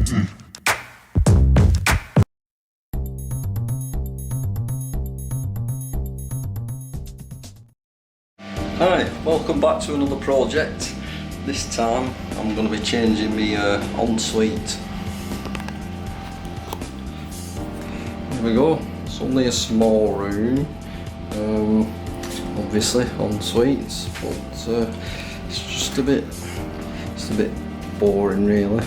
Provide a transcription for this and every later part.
Hi, welcome back to another project. This time I'm going to be changing my ensuite. Here we go, it's only a small room, obviously ensuites, but it's just a bit boring really.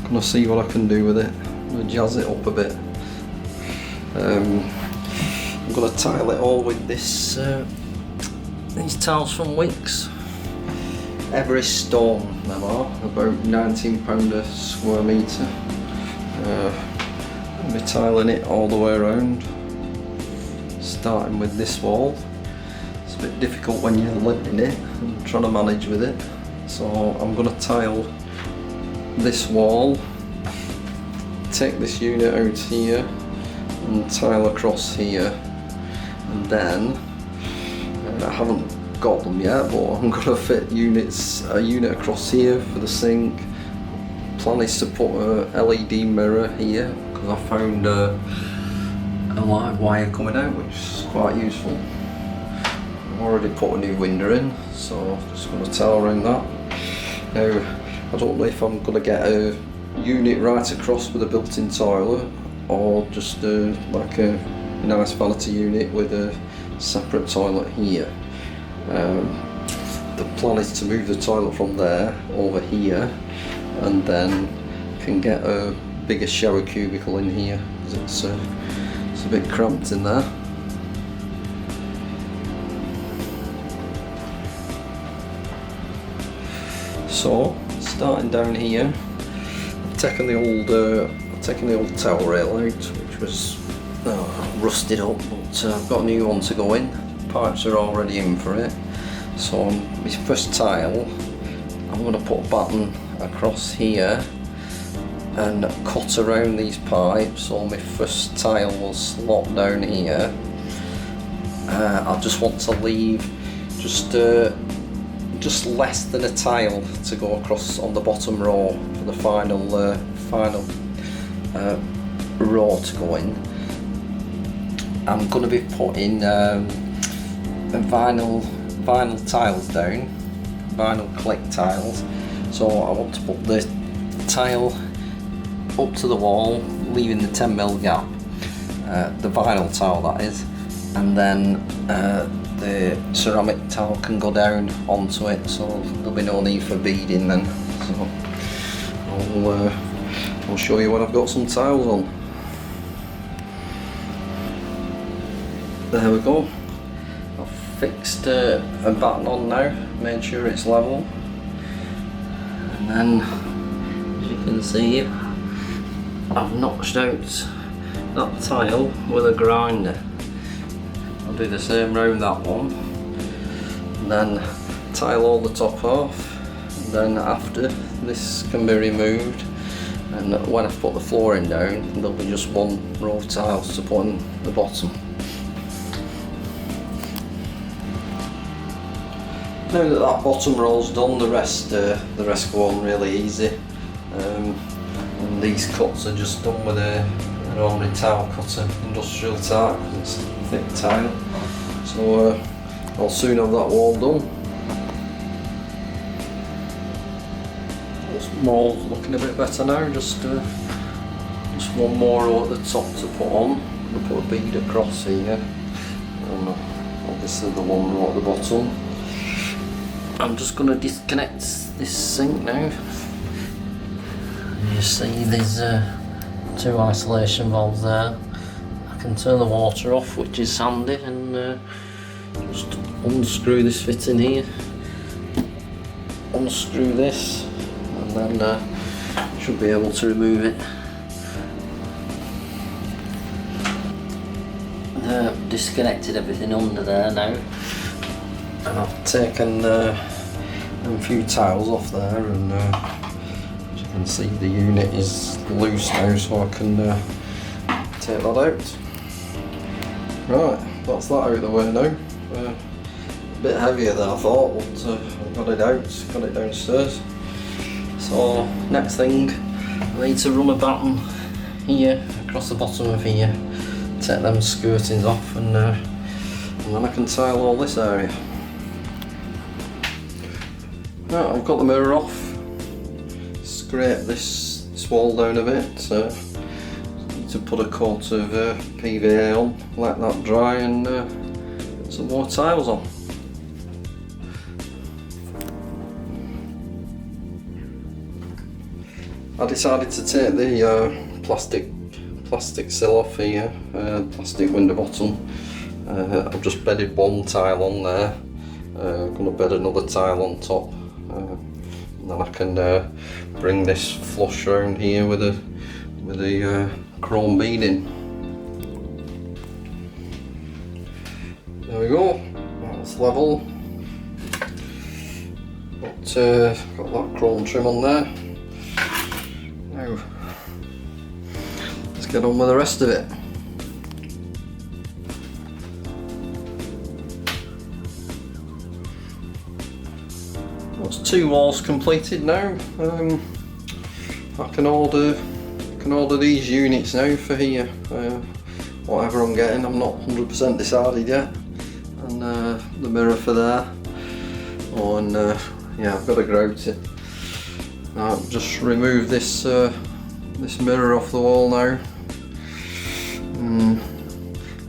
Gonna see what I can do with it. I'm gonna jazz it up a bit. I'm gonna tile it all with this these tiles from Wicks. Everest stone them are, about £19 a square metre. I'll be tiling it all the way around, starting with this wall. It's a bit difficult when you're living in it and trying to manage with it. So I'm going to tile this wall, take this unit out here and tile across here, and then I haven't got them yet, but I'm going to fit a unit across here for the sink. Plan is to put a LED mirror here because I found a live wire coming out, which is quite useful. I've already put a new window in, so I'm just going to tile around that. Now I don't know if I'm going to get a unit right across with a built-in toilet, or just like a nice vanity unit with a separate toilet here. The plan is to move the toilet from there over here, and then can get a bigger shower cubicle in here because it's a bit cramped in there. So starting down here, I've taken the old towel rail out, which was rusted up, but I've got a new one to go in. Pipes are already in for it. So on my first tile, I'm going to put a batten across here and cut around these pipes. So my first tile will slot down here. I just want to leave just less than a tile to go across on the bottom row for the final row to go in. I'm going to be putting vinyl tiles down, vinyl click tiles. So I want to put the tile up to the wall, leaving the 10mm gap, the vinyl tile that is, and then the ceramic tile can go down onto it, so there'll be no need for beading then. So I'll show you when I've got some tiles on. There we go. I've fixed a batten on now, made sure it's level, and then as you can see I've notched out that tile with a grinder. I'll do the same round that one, and then tile all the top off, and then after this can be removed, and when I put the flooring down there'll be just one row of tiles to put on the bottom. Now that that bottom row's done, the rest go on really easy. And these cuts are just done with an ordinary tile cutter, industrial tile, because it's thick tile. So I'll soon have that wall done. This wall's looking a bit better now. Just one more row at the top to put on. I'll put a bead across here, and obviously the one row at the bottom. I'm just going to disconnect this sink now. You see there's two isolation valves there. I can turn the water off, which is handy, and just unscrew this fitting here, unscrew this, and then should be able to remove it. Disconnected everything under there now, and I've taken a few tiles off there, and as you can see the unit is loose now, so I can take that out. Right, that's that out of the way now. A bit heavier than I thought, but I got it out, got it downstairs. So next thing, I need to run a batten here across the bottom of here, take them skirtings off, and then I can tile all this area. Right, I've got the mirror off, scrape this wall down a bit, need to put a coat of PVA on, let that dry, and get some more tiles on. I decided to take the plastic sill off here, plastic window bottom. I've just bedded one tile on there. I'm going to bed another tile on top, and then I can bring this flush round here with the chrome beading. There we go. That's level. Got that chrome trim on there. Now, let's get on with the rest of it. That's 2 walls completed now. I can order these units now for here. Whatever I'm getting, I'm not 100% decided yet. And the mirror for there. Oh, and yeah, I've got to grout it. I'll just remove this mirror off the wall now.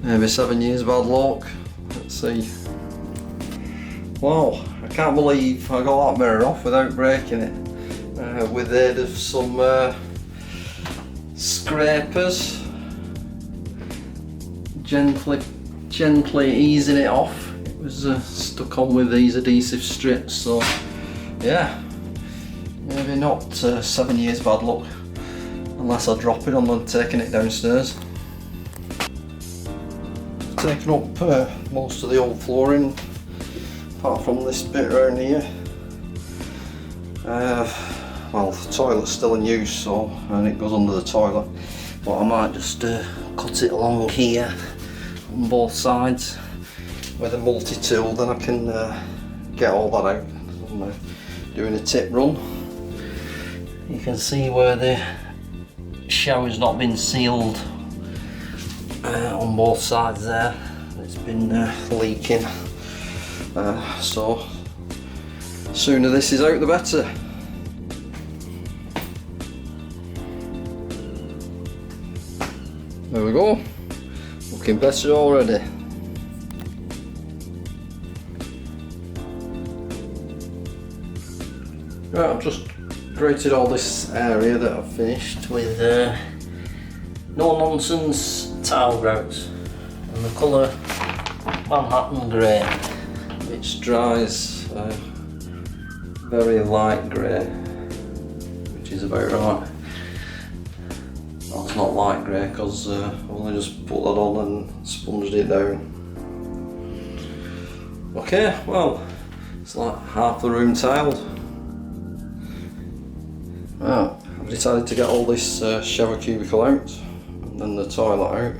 Maybe 7 years bad luck. Let's see. Wow, I can't believe I got that mirror off without breaking it. With the aid of some scrapers, gently easing it off. It was stuck on with these adhesive strips, so yeah. Maybe not 7 years bad luck, unless I drop it on taking it downstairs. I've taken up most of the old flooring, apart from this bit around here. Well, the toilet's still in use, and it goes under the toilet, but I might just cut it along here on both sides with a multi-tool, then I can get all that out. I'm doing a tip run. You can see where the shower's not been sealed on both sides there. It's been leaking. So sooner this is out the better. There we go. Looking better already. Right, I've just grouted all this area that I've finished with no nonsense tile grouts, and the colour Manhattan grey, which dries very light grey, which is about right. Well, it's not light grey because I've only just put that on and sponged it down. Okay, well, it's like half the room tiled. Right, I've decided to get all this shower cubicle out, and then the toilet out,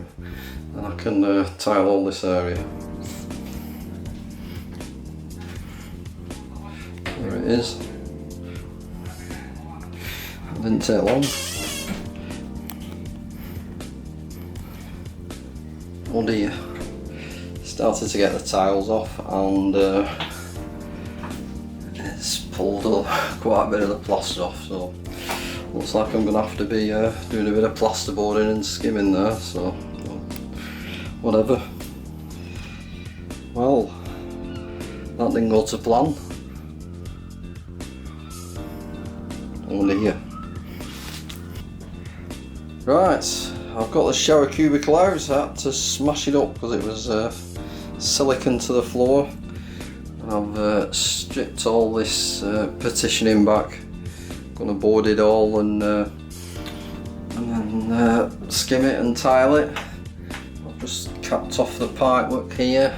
and I can tile all this area. There it is. It didn't take long. Oh dear. Started to get the tiles off, and it's pulled quite a bit of the plaster off, so looks like I'm going to have to be doing a bit of plasterboarding and skimming there, so whatever. Well, that didn't go to plan. Oh dear. Right, I've got the shower cubicle out, so I had to smash it up because it was silicon to the floor. I've stripped all this partitioning back. Gonna board it all and then skim it and tile it. I've just capped off the pipework here,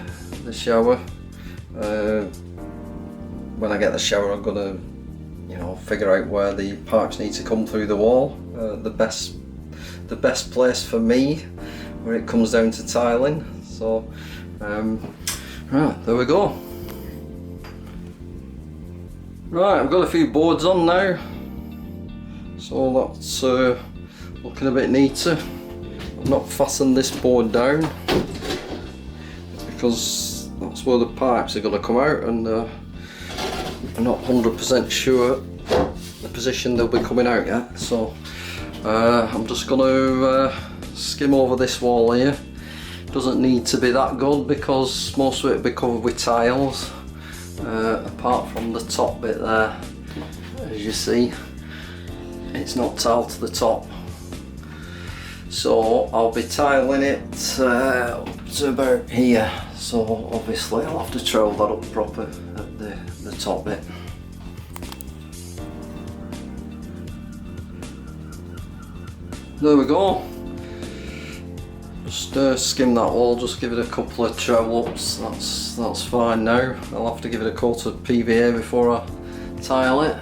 the shower. When I get the shower, I'm gonna, figure out where the pipes need to come through the wall. The best place for me, where it comes down to tiling. So, right, there we go. Right, I've got a few boards on now. So that's looking a bit neater. I've not fastened this board down because that's where the pipes are going to come out, and I'm not 100% sure the position they'll be coming out yet. So I'm just going to skim over this wall here. Doesn't need to be that good because most of it will be covered with tiles, apart from the top bit there. As you see, it's not tiled to the top, so I'll be tiling it to about here. So obviously I'll have to trowel that up proper at the top bit. There we go. Just skim that wall, just give it a couple of trowel ups. That's fine now. I'll have to give it a coat of PVA before I tile it.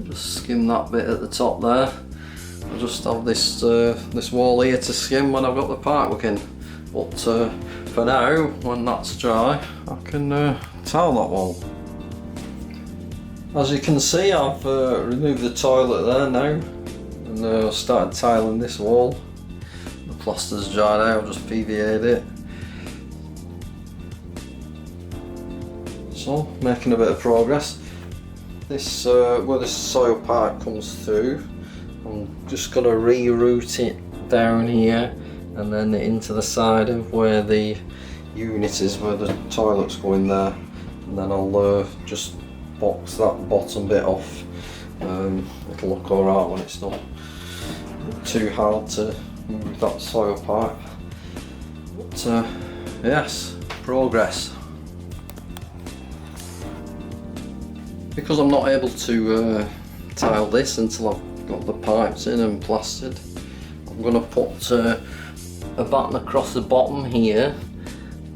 Just skim that bit at the top there. I'll just have this this wall here to skim when I've got the pipework in. But for now, when that's dry, I can tile that wall. As you can see, I've removed the toilet there now, and started tiling this wall. The plaster's dried out, I've just PVA'd it. So, making a bit of progress. This where this soil pipe comes through, I'm just going to reroute it down here and then into the side of where the unit is, where the toilet's going there, and then I'll just box that bottom bit off. It'll look alright when it's not too hard to move that soil pipe. But yes, progress. Because I'm not able to tile this until I've got the pipes in and plastered, I'm going to put a batten across the bottom here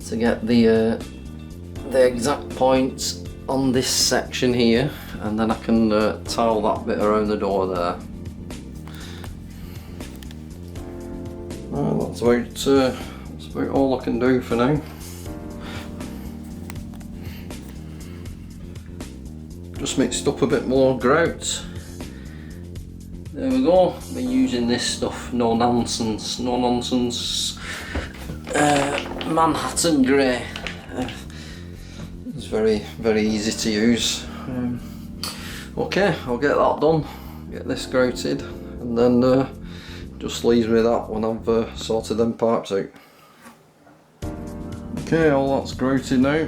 to get the exact points on this section here, and then I can tile that bit around the door there. Well, that's about all I can do for now. Just mixed up a bit more grout. There we go. I've been using this stuff, no nonsense Manhattan grey. It's very easy to use. Okay, I'll get that done, get this grouted, and then just leaves me that when I've sorted them pipes out. Okay, all that's grouted now.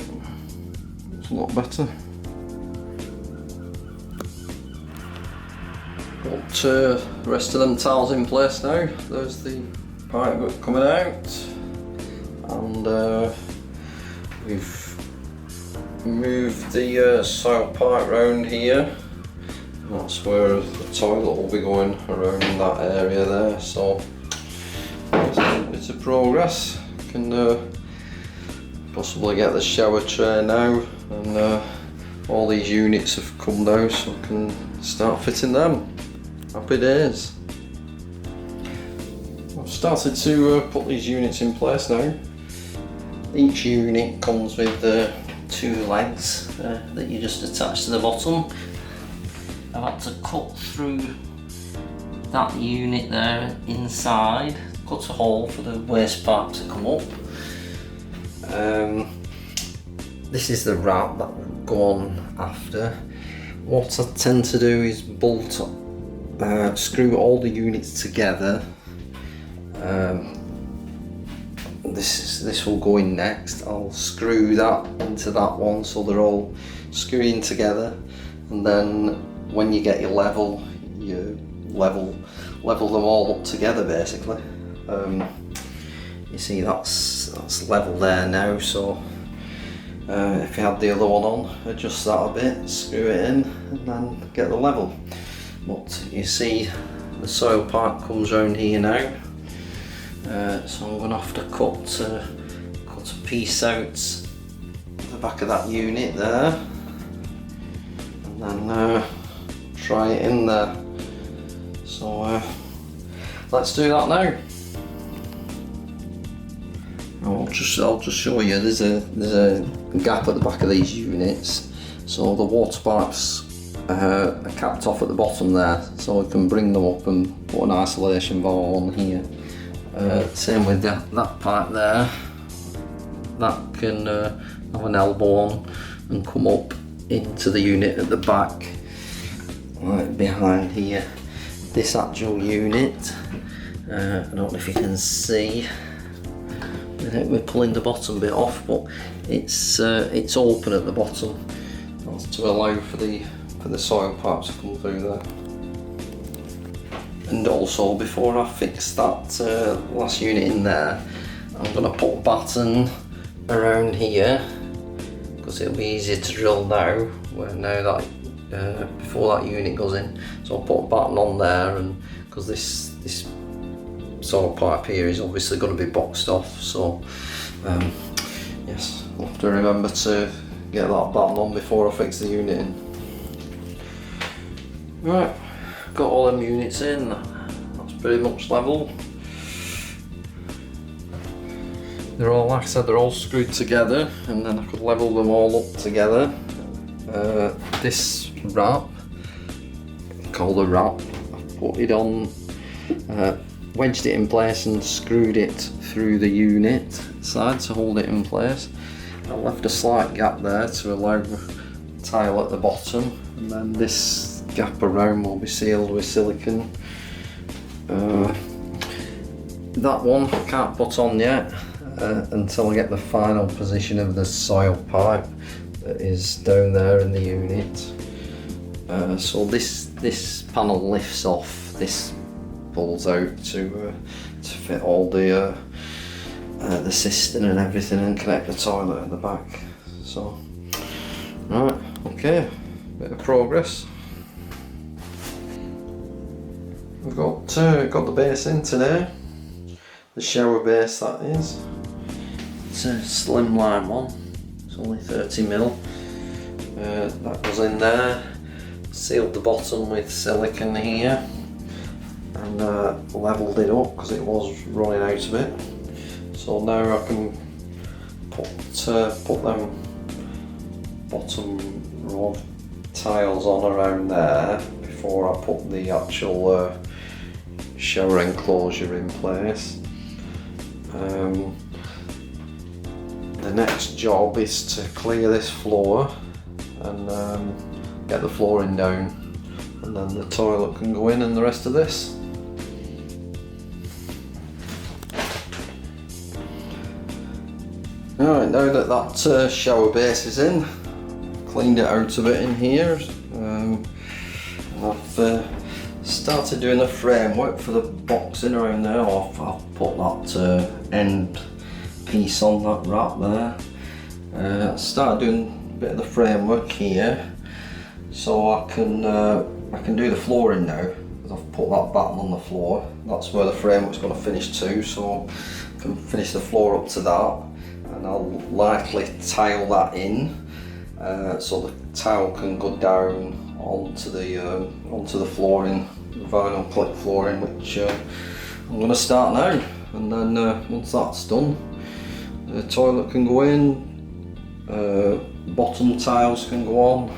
It's a lot better. Put the rest of them tiles in place now. There's the pipe coming out, and we've moved the soil pipe round here. That's where the toilet will be going, around that area there. So it's a progress. Can possibly get the shower tray now, and all these units have come down, so I can start fitting them. Happy days. I've started to put these units in place now. Each unit comes with 2 legs that you just attach to the bottom. I've had to cut through that unit there inside, cut a hole for the waste pipe to come up. This is the wrap that will go on after. What I tend to do is bolt up, screw all the units together. This will go in next. I'll screw that into that one so they're all screwing together, and then when you get your level, you level them all up together basically. You see that's level there now, so if you had the other one on, adjust that a bit, screw it in, and then get the level. But you see the soil pipe comes round here now, so I'm going to have to cut a piece out the back of that unit there, and then try it in there. So let's do that now. I'll just show you. There's a gap at the back of these units, so the water pipes are capped off at the bottom there, so we can bring them up and put an isolation valve on here. Same with that pipe there, that can have an elbow on and come up into the unit at the back, right behind here. This actual unit, I don't know if you can see, we're pulling the bottom bit off, but it's open at the bottom. That's to allow for the soil pipes to come through there. And also, before I fix that last unit in there, I'm going to put a batten around here because it'll be easier to drill now. Before that unit goes in, so I'll put a batten on there, and because this soil pipe here is obviously going to be boxed off, so yes, I'll have to remember to get that batten on before I fix the unit in. Right, got all them units in, that's pretty much level. They're all, like I said, they're all screwed together, and then I could level them all up together. This wrap, called a wrap, I put it on, wedged it in place and screwed it through the unit side to hold it in place. I left a slight gap there to allow tile at the bottom, and then this gap around will be sealed with silicone. That one I can't put on yet until I get the final position of the soil pipe that is down there in the unit. So this panel lifts off, this pulls out to fit all the cistern and everything and connect the toilet at the back. So, right, okay, bit of progress. We've got the base in today, the shower base that is. It's a slimline one, it's only 30mm. That goes in there, sealed the bottom with silicone here, and levelled it up because it was running out of it. So now I can put them bottom row of tiles on around there before I put the actual shower enclosure in place. The next job is to clear this floor and get the flooring down, and then the toilet can go in and the rest of this. Alright, now that shower base is in, cleaned it out a bit in here, I've started doing the framework for the boxing around there. I've put that end piece on that wrap there. I started doing a bit of the framework here, so I can do the flooring now. I've put that batten on the floor. That's where the framework's going to finish to, so I can finish the floor up to that, and I'll lightly tile that in, so the tile can go down onto the flooring, the vinyl clip flooring, which I'm going to start now. And then once that's done, the toilet can go in, bottom tiles can go on,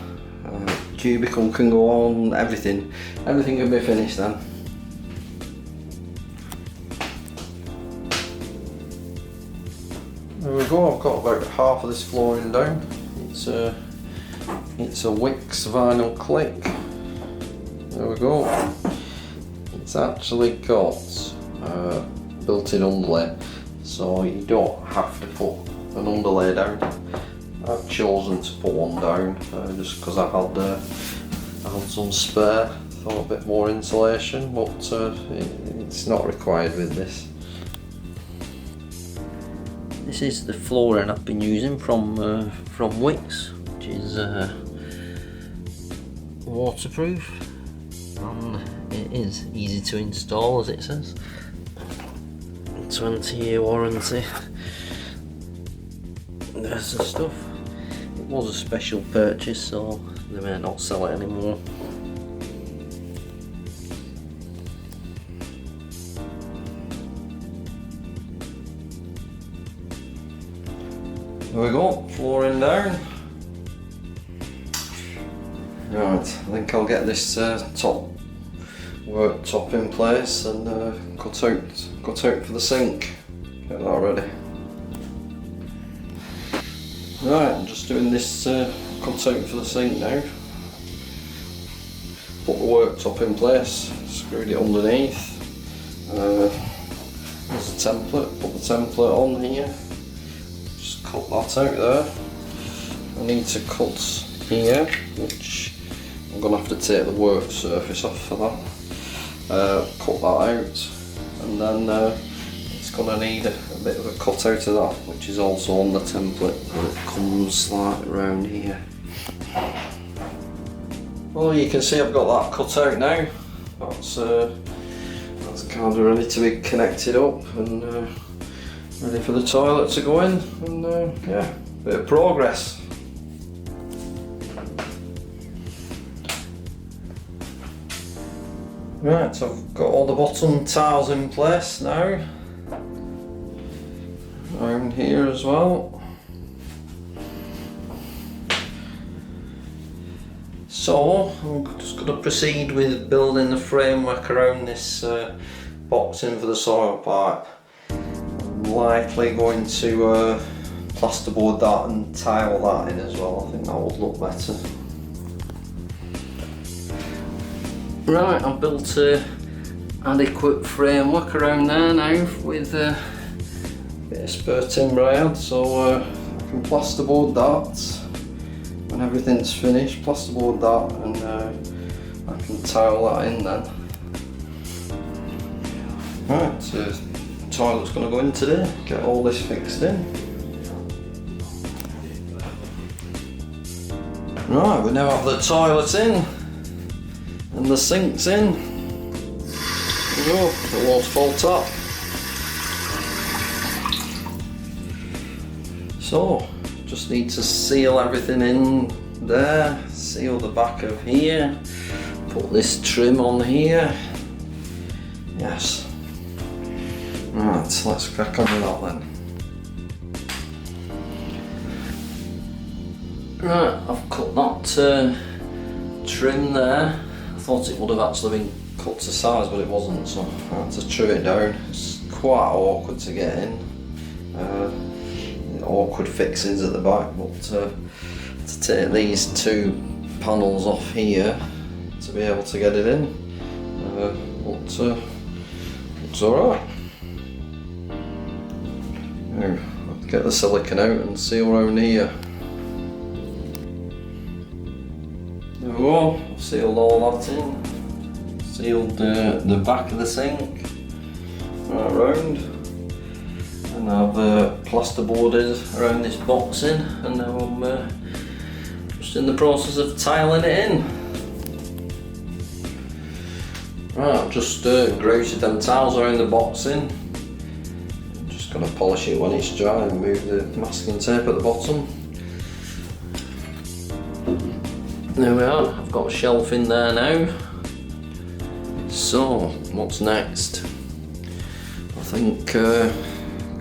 cubicle can go on, everything can be finished then. There we go, I've got about half of this flooring down. It's a Wix vinyl click. There we go. It's actually got built-in underlay, so you don't have to put an underlay down. I've chosen to put one down just because I had some spare. Thought a bit more insulation, but it's not required with this. This is the flooring I've been using from Wix, which is waterproof, and it is easy to install, as it says. 20-year warranty. There's the stuff. It was a special purchase, so they may not sell it anymore. There we go, flooring down. Right, I think I'll get this worktop in place and cut out for the sink. Get that ready. Right, I'm just doing this cut out for the sink now. Put the worktop in place, screwed it underneath. There's a template, put the template on here. Just cut that out there. I need to cut here, which I'm going to have to take the work surface off for that. Cut that out, and then it's going to need a bit of a cut out of that, which is also on the template, and it comes like around here. Well, you can see I've got that cut out now. That's kind of ready to be connected up and ready for the toilet to go in, and yeah, bit of progress. Right, so I've got all the bottom tiles in place now, around here as well. So I'm just going to proceed with building the framework around this boxing for the soil pipe. I'm likely going to plasterboard that and tile that in as well. I think that would look better. Right, I've built an adequate framework around there now with a bit of spare timber I had, so I can plasterboard that when everything's finished. Plasterboard that, and I can tile that in then. Right, so the toilet's going to go in today, get all this fixed in. Right, we now have the toilet in. And the sink's in. There we go, the waterfall top. So, just need to seal everything in there, seal the back of here, put this trim on here. Yes. Right, let's crack on with that then. Right, I've cut that trim there. I thought it would have actually been cut to size, but it wasn't, so I had to trim it down. It's quite awkward to get in. Awkward fixings at the back, but to take these two panels off here to be able to get it in, looks alright. Now, I'll get the silicone out and seal around here. There we go, sealed all that in, sealed the back of the sink right round, and I've plasterboarded around this boxing, and now I'm just in the process of tiling it in. Right, I've just grouted them tiles around the boxing. I'm just going to polish it when it's dry and remove the masking tape at the bottom. There we are, I've got a shelf in there now. So, what's next? I think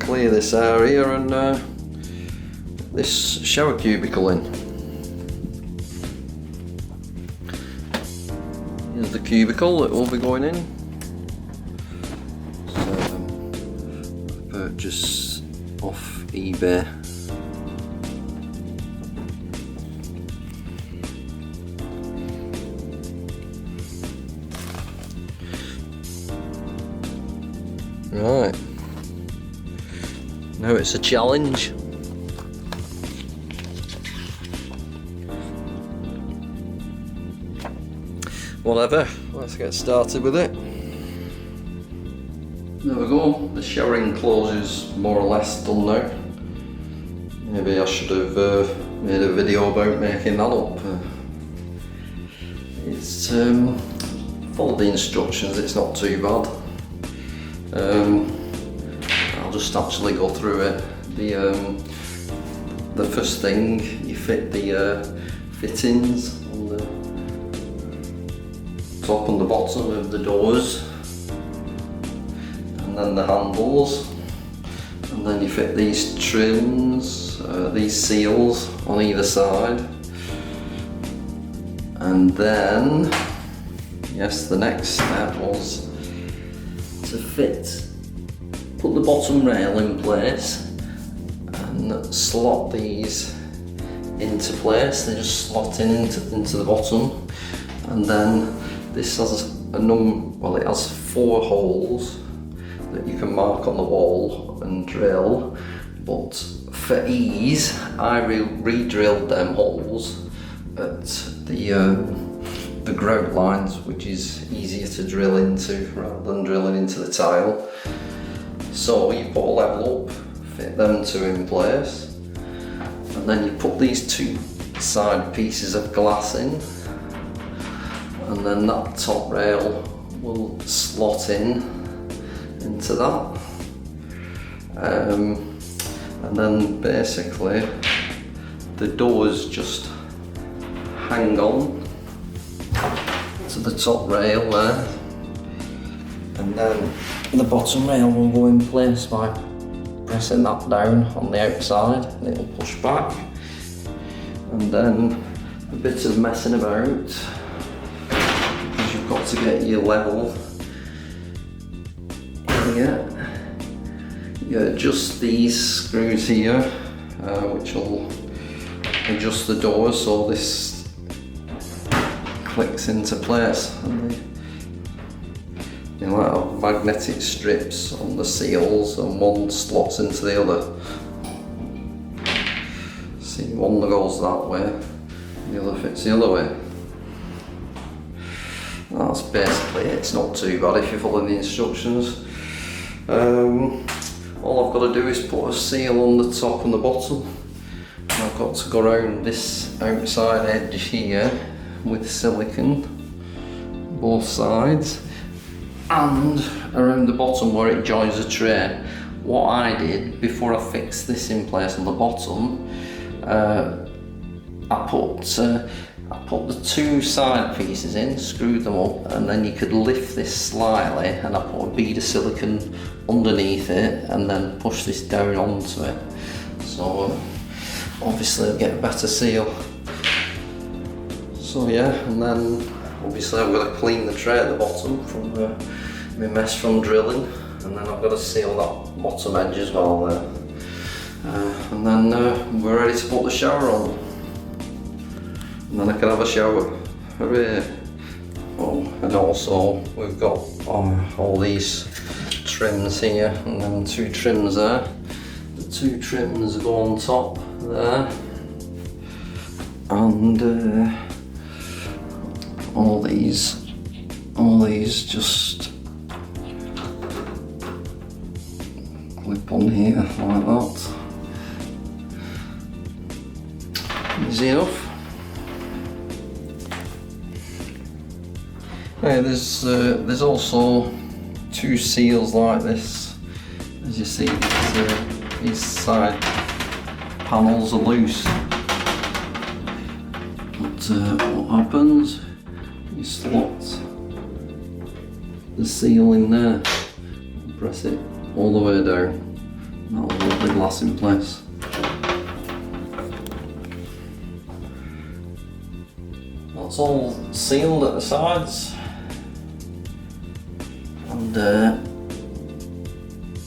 clear this area and this shower cubicle in. Here's the cubicle that will be going in. So, purchase off eBay. Right, now it's a challenge. Whatever, let's get started with it. There we go, the shower enclosure's more or less done now. Maybe I should have made a video about making that up. It's follow the instructions, it's not too bad. I'll just actually go through it. The first thing, you fit the fittings on the top and the bottom of the doors, and then the handles, and then you fit these trims, these seals on either side, And then, yes, the next step was to put the bottom rail in place and slot these into place. They just slot into the bottom, and then this has it has 4 holes that you can mark on the wall and drill, but for ease I re-drilled them holes at the grout lines, which is easier to drill into rather than drilling into the tile. So you put a level up, fit them 2 in place, and then you put these 2 side pieces of glass in, and then that top rail will slot into that. And then basically the doors just hang on to the top rail there, and then the bottom rail will go in place by pressing that down on the outside, and it will push back. And then a bit of messing about, because you've got to get your level here. You adjust these screws here, which will adjust the doors so this clicks into place, and they have magnetic strips on the seals, and one slots into the other. See, one goes that way, the other fits the other way. That's basically it. It's not too bad if you follow the instructions. All I've got to do is put a seal on the top and the bottom. And I've got to go around this outside edge here with silicone, both sides, and around the bottom where it joins the tray. What I did before I fixed this in place on the bottom, I put the 2 side pieces in, screwed them up, and then you could lift this slightly, and I put a bead of silicone underneath it and then push this down onto it. So obviously I'll get a better seal. So yeah, and then obviously I've got to clean the tray at the bottom from my mess from drilling, and then I've got to seal that bottom edge as well there. And then we're ready to put the shower on. And then I can have a shower. Hooray! Oh, and also we've got all these trims here, and then 2 trims there. The 2 trims go on top there, and all these just clip on here like that. Easy enough. Okay, there's also 2 seals like this. As you see, these side panels are loose. But what happens? You slot the seal in there, and press it all the way down, and that'll hold the glass in place. That's all sealed at the sides, and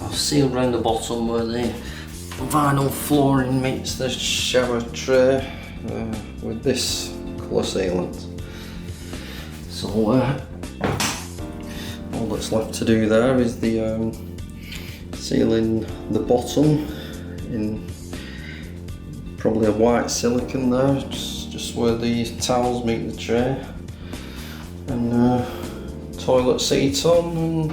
I've sealed around the bottom where the vinyl flooring meets the shower tray with this colour sealant. So all that's left to do there is the sealing the bottom in probably a white silicone there, just where the towels meet the tray, and toilet seat on,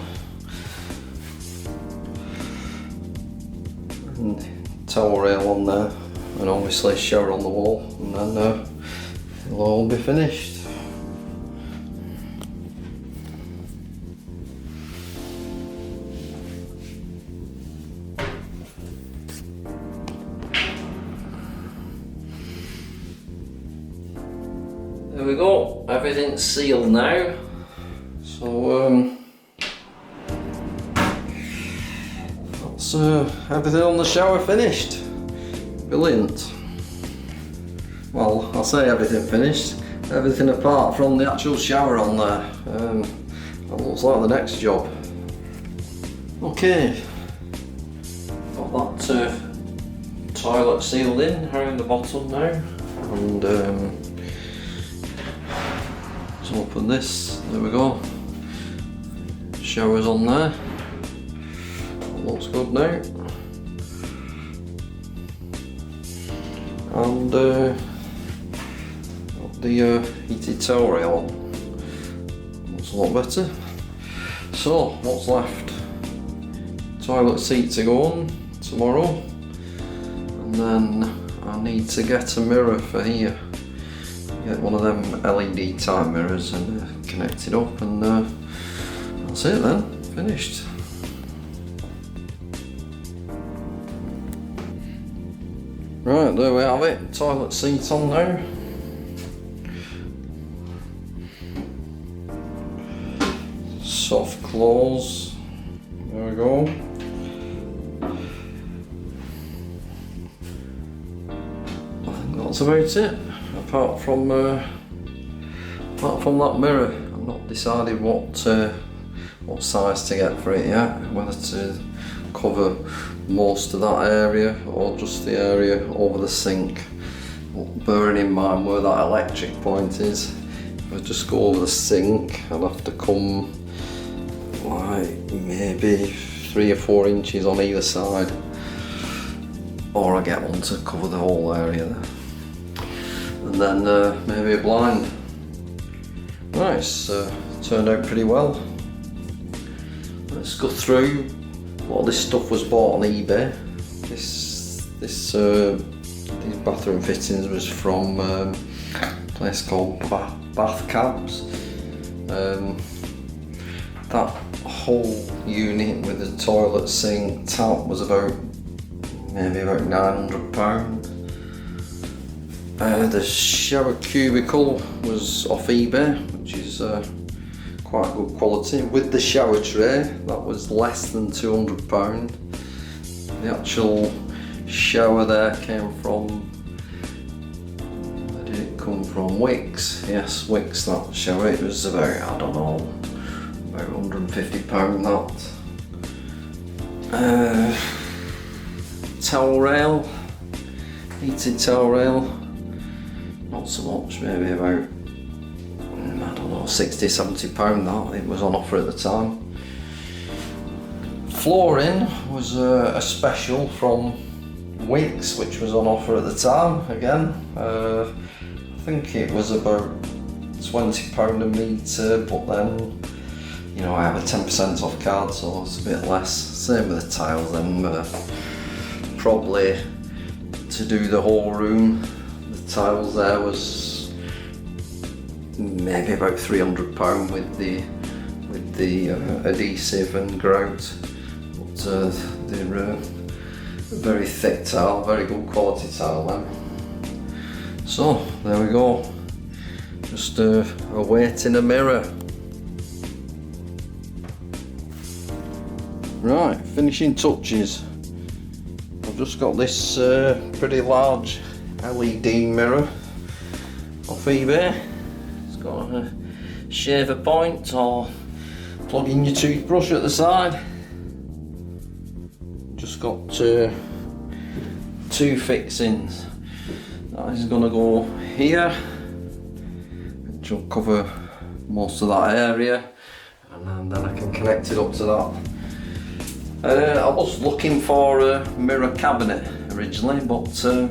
and towel rail on there, and obviously shower on the wall, and then it'll all be finished. There we go, everything's sealed now. So that's everything on the shower finished. Brilliant. Well, I'll say everything finished. everything apart from the actual shower on there. That looks like the next job. Okay, got that toilet sealed in around the bottom now, and let's open this. There we go. Shower's on there. Looks good now. And got the heated towel rail on. Looks a lot better. So what's left? Toilet seats are going tomorrow, and then I need to get a mirror for here. Get one of them LED type mirrors and connect it up, and that's it then, finished. Right, there we have it, toilet seat on now. Soft close, there we go. I think that's about it, apart from that mirror. I've not decided what size to get for it yet, whether to cover most of that area or just the area over the sink. But bearing in mind where that electric point is, if I just go over the sink, I'd have to come like maybe 3 or 4 inches on either side, or I get one to cover the whole area there, and then maybe a blind. Nice, turned out pretty well. Let's go through. A lot of this stuff was bought on eBay. These bathroom fittings was from a place called Bath Cabs. That whole unit with the toilet, sink, tap was maybe about £900. The shower cubicle was off eBay, which is quite good quality. With the shower tray, that was less than £200. The actual shower there came from, where did it come from? Wicks. Yes, Wicks, that shower. It was about, I don't know, about £150 that. Towel rail, heated towel rail, not so much, maybe about, I don't know, £60–70 that. It was on offer at the time. Flooring was a special from Wicks, which was on offer at the time again. I think it was about £20 a metre, but then, you know, I have a 10% off card, so it's a bit less. Same with the tiles then. Probably to do the whole room, the tiles there was maybe about £300 with the adhesive and grout. But they're a very thick tile, very good quality tile then. So there we go. Just awaiting a mirror. Right, finishing touches. I've just got this pretty large LED mirror off eBay. It's got a shaver point, or plug in your toothbrush at the side. Just got 2 fixings. That is going to go here, which will cover most of that area, and then I can connect it up to that. I was looking for a mirror cabinet originally, but a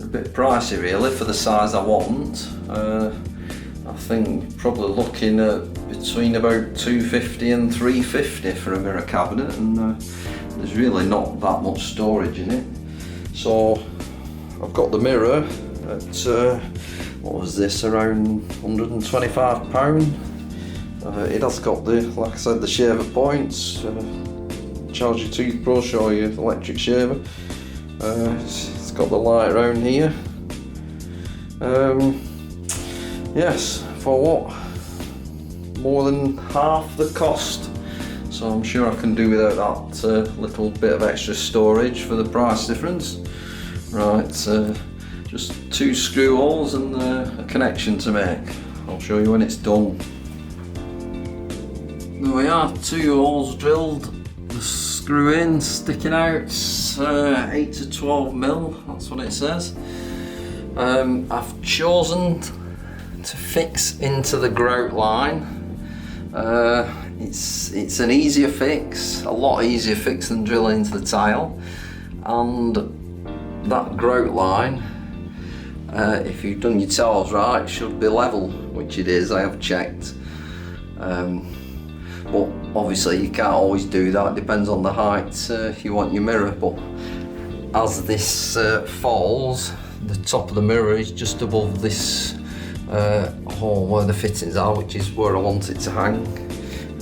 bit pricey really for the size I want. I think probably looking at between about £250 and £350 for a mirror cabinet, and there's really not that much storage in it. So I've got the mirror at what was this, around £125. It has got the, like I said, the shaver points. Charge your toothbrush or your electric shaver. It's got the light around here. Yes, for what? More than half the cost. So I'm sure I can do without that little bit of extra storage for the price difference. Right, just 2 screw holes and a connection to make. I'll show you when it's done. There we are, 2 holes drilled, the screw in, sticking out, 8 to 12 mil, that's what it says. I've chosen to fix into the grout line. It's an easier fix, a lot easier fix than drilling into the tile, and that grout line, if you've done your tiles right, should be level, which it is. I have checked, but obviously you can't always do that. It depends on the height you want your mirror, but as this falls, the top of the mirror is just above this hole where the fittings are, which is where I want it to hang,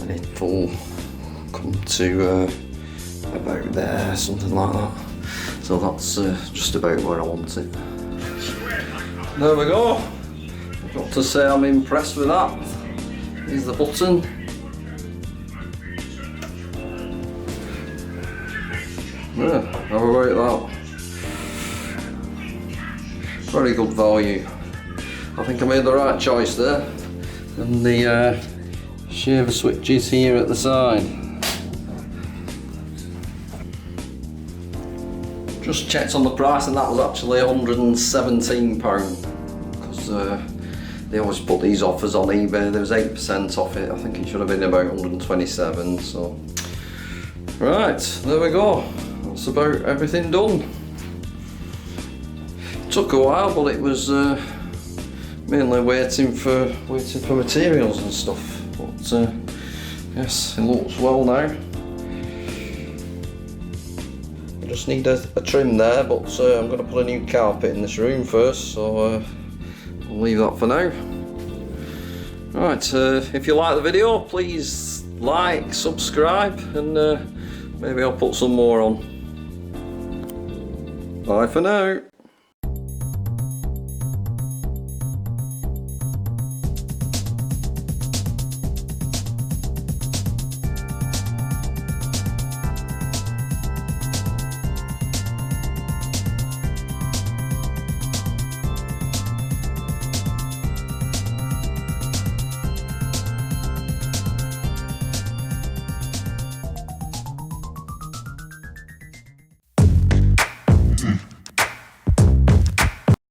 and it'll come to about there, something like that. So that's just about where I want it. There we go. I've got to say I'm impressed with that. Here's the button. Yeah, how about that? Very good value. I think I made the right choice there. And the shaver switches here at the side. Just checked on the price and that was actually £117, because they always put these offers on eBay. There was 8% off it. I think it should have been about 127. So right, there we go. That's about everything done. Took a while, but it was mainly waiting for materials and stuff. But yes, it looks well now. I just need a trim there, but I'm going to put a new carpet in this room first, so I'll leave that for now. Right, if you like the video, please like, subscribe, and maybe I'll put some more on. Bye for now.